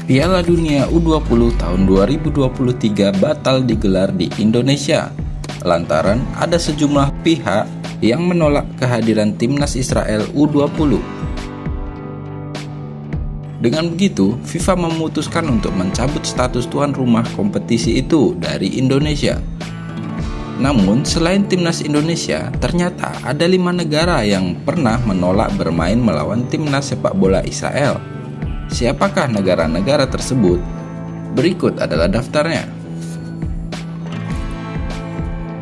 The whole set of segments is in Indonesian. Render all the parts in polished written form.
Piala Dunia U20 tahun 2023 batal digelar di Indonesia lantaran ada sejumlah pihak yang menolak kehadiran timnas Israel U20. Dengan begitu, FIFA memutuskan untuk mencabut status tuan rumah kompetisi itu dari Indonesia. Namun, selain timnas Indonesia, ternyata ada 5 negara yang pernah menolak bermain melawan timnas sepak bola Israel. Siapakah negara-negara tersebut? Berikut adalah daftarnya.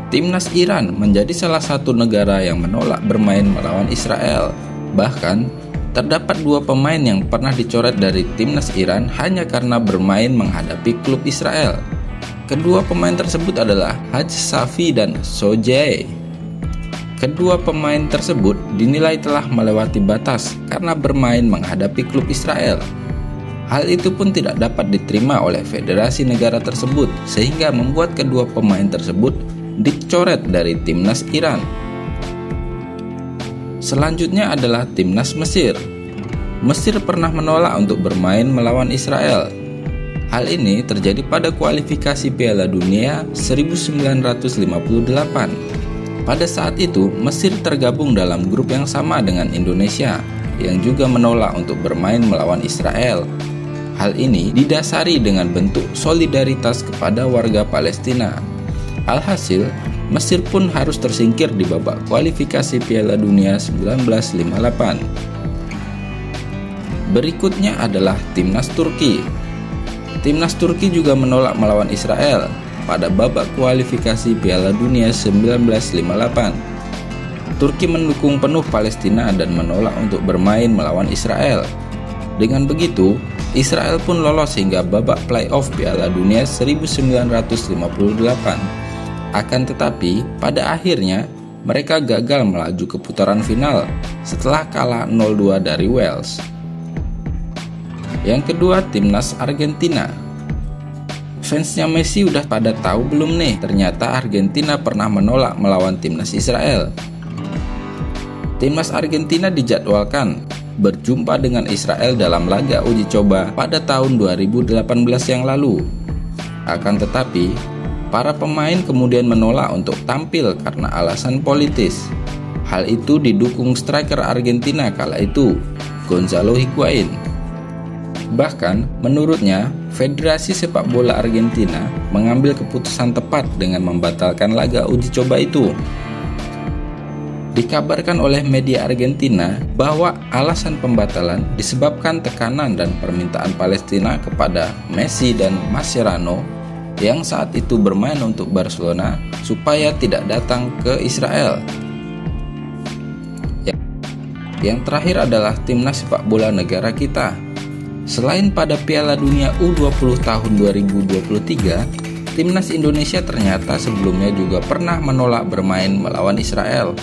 Timnas Iran menjadi salah satu negara yang menolak bermain melawan Israel. Bahkan, terdapat 2 pemain yang pernah dicoret dari timnas Iran hanya karena bermain menghadapi klub Israel. Kedua pemain tersebut adalah Haj Safi dan Sojei. Kedua pemain tersebut dinilai telah melewati batas karena bermain menghadapi klub Israel. Hal itu pun tidak dapat diterima oleh federasi negara tersebut sehingga membuat kedua pemain tersebut dicoret dari timnas Iran. Selanjutnya adalah timnas Mesir. Mesir pernah menolak untuk bermain melawan Israel. Hal ini terjadi pada kualifikasi Piala Dunia 1958. Pada saat itu, Mesir tergabung dalam grup yang sama dengan Indonesia, yang juga menolak untuk bermain melawan Israel. Hal ini didasari dengan bentuk solidaritas kepada warga Palestina. Alhasil, Mesir pun harus tersingkir di babak kualifikasi Piala Dunia 1958. Berikutnya adalah timnas Turki. Timnas Turki juga menolak melawan Israel pada babak kualifikasi Piala Dunia 1958. Turki mendukung penuh Palestina dan menolak untuk bermain melawan Israel. Dengan begitu, Israel pun lolos hingga babak playoff Piala Dunia 1958. Akan tetapi, pada akhirnya mereka gagal melaju ke putaran final setelah kalah 0-2 dari Wales. Yang kedua, timnas Argentina. Fansnya Messi udah pada tahu belum nih, ternyata Argentina pernah menolak melawan timnas Israel. Timnas Argentina dijadwalkan berjumpa dengan Israel dalam laga uji coba pada tahun 2018 yang lalu. Akan tetapi, para pemain kemudian menolak untuk tampil karena alasan politis. Hal itu didukung striker Argentina kala itu, Gonzalo Higuain. Bahkan, menurutnya, Federasi Sepak Bola Argentina mengambil keputusan tepat dengan membatalkan laga uji coba itu. Dikabarkan oleh media Argentina bahwa alasan pembatalan disebabkan tekanan dan permintaan Palestina kepada Messi dan Mascherano yang saat itu bermain untuk Barcelona supaya tidak datang ke Israel. Yang terakhir adalah timnas sepak bola negara kita. Selain pada Piala Dunia U20 tahun 2023, timnas Indonesia ternyata sebelumnya juga pernah menolak bermain melawan Israel.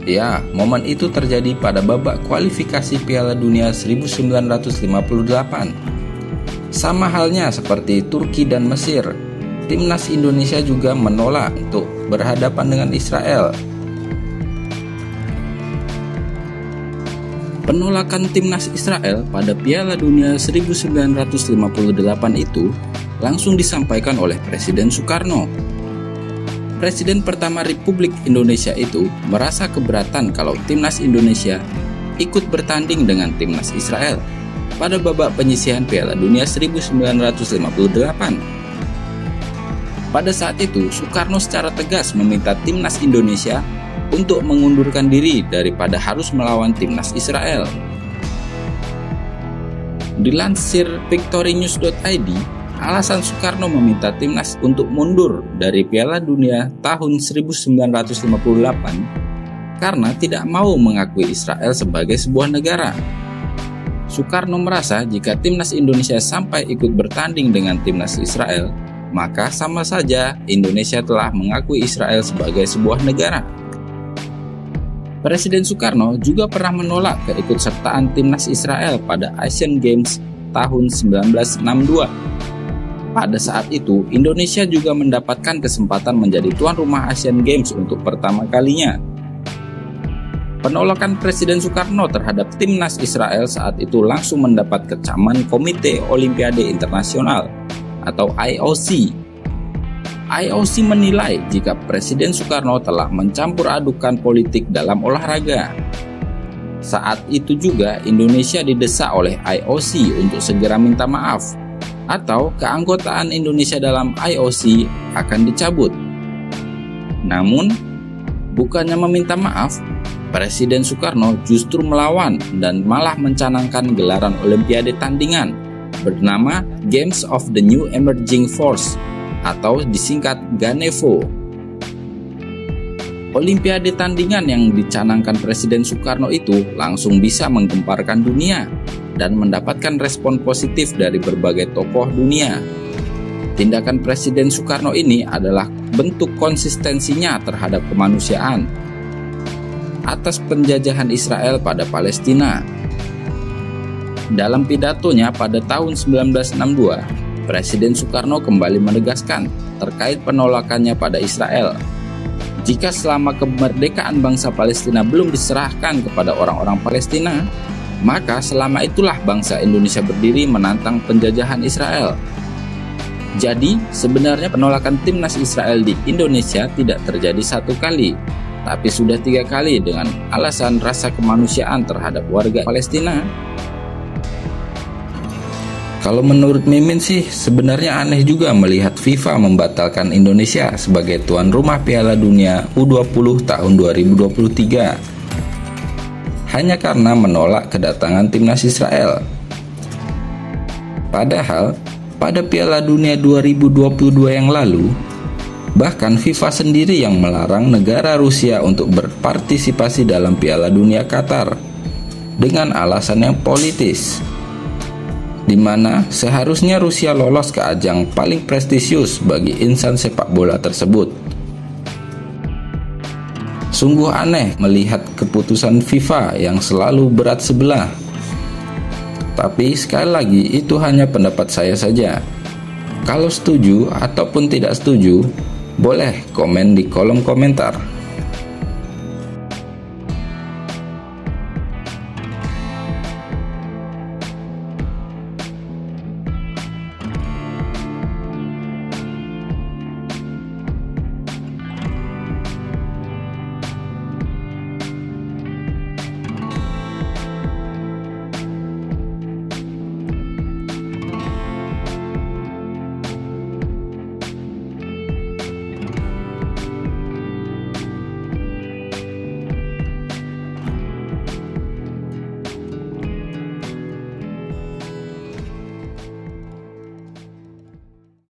Ya, momen itu terjadi pada babak kualifikasi Piala Dunia 1958. Sama halnya seperti Turki dan Mesir, timnas Indonesia juga menolak untuk berhadapan dengan Israel. Penolakan timnas Israel pada Piala Dunia 1958 itu langsung disampaikan oleh Presiden Soekarno. Presiden pertama Republik Indonesia itu merasa keberatan kalau timnas Indonesia ikut bertanding dengan timnas Israel pada babak penyisihan Piala Dunia 1958. Pada saat itu, Soekarno secara tegas meminta timnas Indonesia untuk mengundurkan diri daripada harus melawan timnas Israel. Dilansir victorynews.id, alasan Soekarno meminta timnas untuk mundur dari Piala Dunia tahun 1958 karena tidak mau mengakui Israel sebagai sebuah negara. Soekarno merasa jika timnas Indonesia sampai ikut bertanding dengan timnas Israel, maka sama saja Indonesia telah mengakui Israel sebagai sebuah negara. Presiden Soekarno juga pernah menolak keikutsertaan timnas Israel pada Asian Games tahun 1962. Pada saat itu, Indonesia juga mendapatkan kesempatan menjadi tuan rumah Asian Games untuk pertama kalinya. Penolakan Presiden Soekarno terhadap timnas Israel saat itu langsung mendapat kecaman Komite Olimpiade Internasional atau IOC. IOC menilai jika Presiden Soekarno telah mencampur adukan politik dalam olahraga. Saat itu juga Indonesia didesak oleh IOC untuk segera minta maaf, atau keanggotaan Indonesia dalam IOC akan dicabut. Namun, bukannya meminta maaf, Presiden Soekarno justru melawan dan malah mencanangkan gelaran Olimpiade tandingan bernama Games of the New Emerging Force atau disingkat GANEVO. Olimpiade tandingan yang dicanangkan Presiden Soekarno itu langsung bisa menggemparkan dunia dan mendapatkan respon positif dari berbagai tokoh dunia. Tindakan Presiden Soekarno ini adalah bentuk konsistensinya terhadap kemanusiaan atas penjajahan Israel pada Palestina. Dalam pidatonya pada tahun 1962, Presiden Soekarno kembali menegaskan terkait penolakannya pada Israel. Jika selama kemerdekaan bangsa Palestina belum diserahkan kepada orang-orang Palestina, maka selama itulah bangsa Indonesia berdiri menantang penjajahan Israel. Jadi, sebenarnya penolakan timnas Israel di Indonesia tidak terjadi satu kali, tapi sudah 3 kali dengan alasan rasa kemanusiaan terhadap warga Palestina. Kalau menurut Mimin sih, sebenarnya aneh juga melihat FIFA membatalkan Indonesia sebagai tuan rumah Piala Dunia U20 tahun 2023 hanya karena menolak kedatangan timnas Israel. Padahal, pada Piala Dunia 2022 yang lalu, bahkan FIFA sendiri yang melarang negara Rusia untuk berpartisipasi dalam Piala Dunia Qatar dengan alasan yang politis, di mana seharusnya Rusia lolos ke ajang paling prestisius bagi insan sepak bola tersebut. Sungguh aneh melihat keputusan FIFA yang selalu berat sebelah. Tapi sekali lagi, itu hanya pendapat saya saja. Kalau setuju ataupun tidak setuju, boleh komen di kolom komentar.